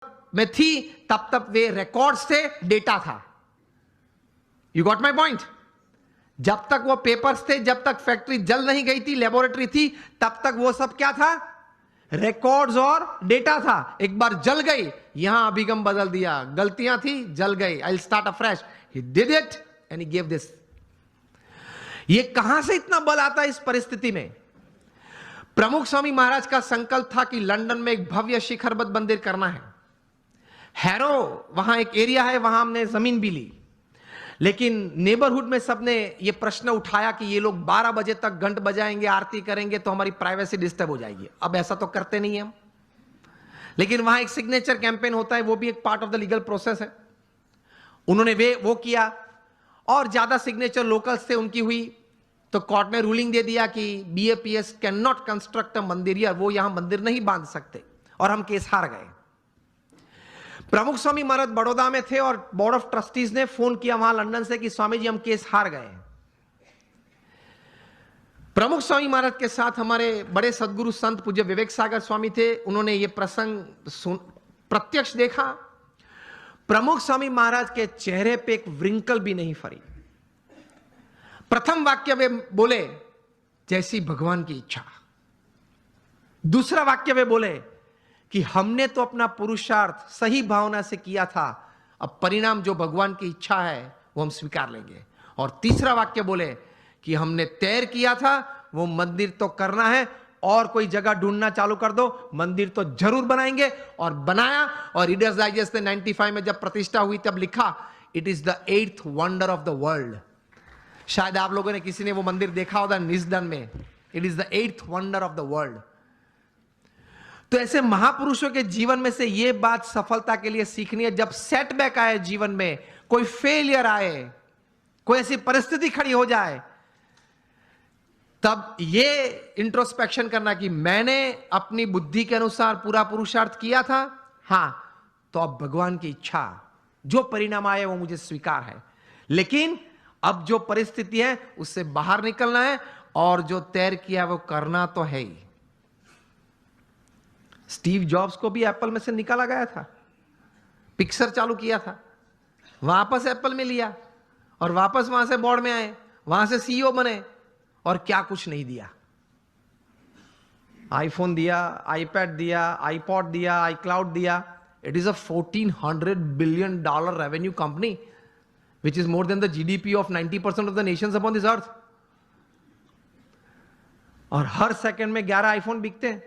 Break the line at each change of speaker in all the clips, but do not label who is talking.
में थी तब तक वे रिकॉर्ड्स थे, डेटा था। You got my point? जब तक वो पेपर्स थे, जब तक फैक्ट्री जल नहीं गई थी, लेबोरेटरी थी, तब तक वो सब क्या था? रिकॉर्ड्स और डेटा था। एक बार जल गई, यहां अभिगम बदल दिया, गलतियां थी, जल गई, I will start afresh. He did it and he give this. ये कहां से इतना बल आता है इस परिस्थिति में? प्रमुख स्वामी महाराज का संकल्प था कि लंदन में एक भव्य शिखरबद्ध मंदिर करना है। हैरो वहां एक एरिया है, वहां हमने जमीन भी ली, लेकिन नेबरहुड में सबने ये प्रश्न उठाया कि ये लोग 12 बजे तक घंट बजाएंगे, आरती करेंगे, तो हमारी प्राइवेसी डिस्टर्ब हो जाएगी। अब ऐसा तो करते नहीं हम, लेकिन वहां एक सिग्नेचर कैंपेन होता है, वो भी एक part of the legal process है। उन्होंने वो किया और ज्यादा सिग्नेचर लोकल्स से उनकी हुई, तो कोर्ट ने रूलिंग दे दिया कि BAPS can not construct a मंदिर, या वो यहां मंदिर नहीं बांध सकते, और हम केस हार गए। प्रमुख स्वामी महाराज बड़ौदा में थे और बोर्ड ऑफ ट्रस्टीज ने फोन किया वहां लंदन से कि स्वामी जी हम केस हार गए। प्रमुख स्वामी महाराज के साथ हमारे बड़े सदगुरु संत पूज्य विवेक सागर स्वामी थे। उन्होंने यह प्रसंग प्रत्यक्ष देखा। प्रमुख स्वामी महाराज के चेहरे पे एक व्रिंकल भी नहीं फरी। प्रथम वाक्य वे बोले, जैसी भगवान की इच्छा। दूसरा वाक्य वे बोले कि हमने तो अपना पुरुषार्थ सही भावना से किया था, अब परिणाम जो भगवान की इच्छा है वो हम स्वीकार लेंगे। और तीसरा वाक्य बोले कि हमने तैर किया था, वो मंदिर तो करना है, और कोई जगह ढूंढना चालू कर दो, मंदिर तो जरूर बनाएंगे। और बनाया, और रीडर्स डाइजेस्ट ने 95 में जब प्रतिष्ठा हुई तब लिखा, it is the 8th wonder of the world. शायद आप लोगों ने किसी ने वो मंदिर देखा होगा निजदन में। It is the 8th wonder of the world. तो ऐसे महापुरुषों के जीवन में से ये बात सफलता के लिए सीखनी है। जब सेटबैक आए जीवन में, कोई फेलियर आए, कोई ऐसी परिस्थिति खड़ी हो जाए, तब ये इंट्रोस्पेक्शन करना कि मैंने अपनी बुद्धि के अनुसार पूरा पुरुषार्थ किया था, हां, तो अब भगवान की इच्छा, जो परिणाम आए वो मुझे स्वीकार है, लेकिन अब जो परिस्थिति है उससे बाहर निकलना है, और जो तैर किया वो करना तो है ही। स्टीव जॉब्स को भी एप्पल में से निकाला गया था, पिक्सर चालू किया था, वापस एप्पल में लिया, और वापस वहां से बोर्ड में आए, वहां से सीईओ बने, और क्या कुछ नहीं दिया। आईफोन दिया, आईपैड दिया, आईपॉड दिया, आईक्लाउड दिया। It is a $1400 billion revenue company, which is more than the GDP of 90% of the nations upon this earth. और हर सेकंड में 11 आईफोन बिकते हैं,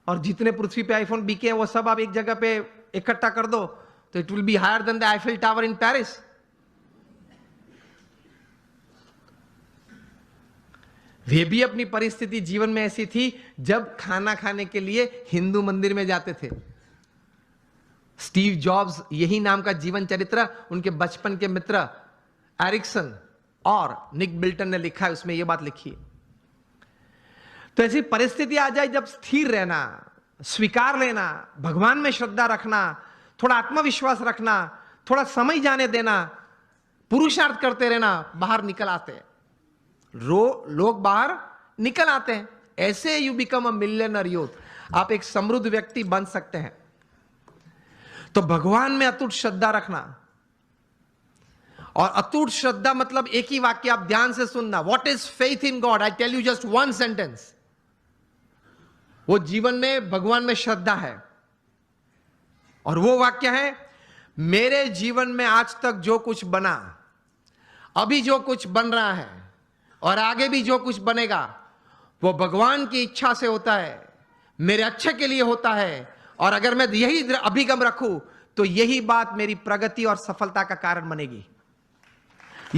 और जितने पृथ्वी पे आईफोन बिके हैं वो सब आप एक जगह पे इकट्ठा कर दो तो it will be higher than the Eiffel Tower in Paris. वे भी अपनी परिस्थिति जीवन में ऐसी थी जब खाना खाने के लिए हिंदू मंदिर में जाते थे। स्टीव जॉब्स, यही नाम का जीवन चरित्र उनके बचपन के मित्र एरिक्सन और निक बिल्टन ने लिखा है, उसमें यह बात लिखी है। तो ऐसी परिस्थिति आ जाए जब स्थिर रहना, स्वीकार लेना, भगवान में श्रद्धा रखना, थोड़ा आत्मविश्वास रखना, थोड़ा समय जाने देना, पुरुषार्थ करते रहना, बाहर निकल आते हैं। लोग बाहर निकल आते हैं। ऐसे you become a millionaire youth. आप एक समृद्ध व्यक्ति बन सकते हैं। तो भगवान में अटूट श्रद्धा रखना, और अटूट श्रद्धा मतलब एक ही वाक्य आप ध्यान से सुनना। What is faith in God? I tell you just one sentence. वो जीवन में भगवान में श्रद्धा है, और वो वाक्य है, मेरे जीवन में आज तक जो कुछ बना, अभी जो कुछ बन रहा है, और आगे भी जो कुछ बनेगा, वो भगवान की इच्छा से होता है, मेरे अच्छे के लिए होता है। और अगर मैं यही अभिगम रखूं तो यही बात मेरी प्रगति और सफलता का कारण बनेगी।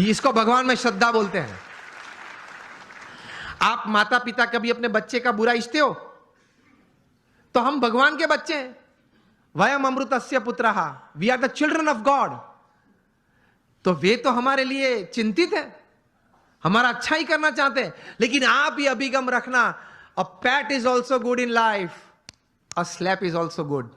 इसको भगवान में श्रद्धा बोलते हैं। आप माता पिता कभी अपने बच्चे का बुरा इच्छते हो? तो हम भगवान के बच्चे हैं। वयम अमृतस्य पुत्रः, we are the children of God. तो वे तो हमारे लिए चिंतित है, हमारा अच्छा ही करना चाहते हैं। लेकिन आप ये अभिगम रखना, a pat is also good in life, a slap is also good.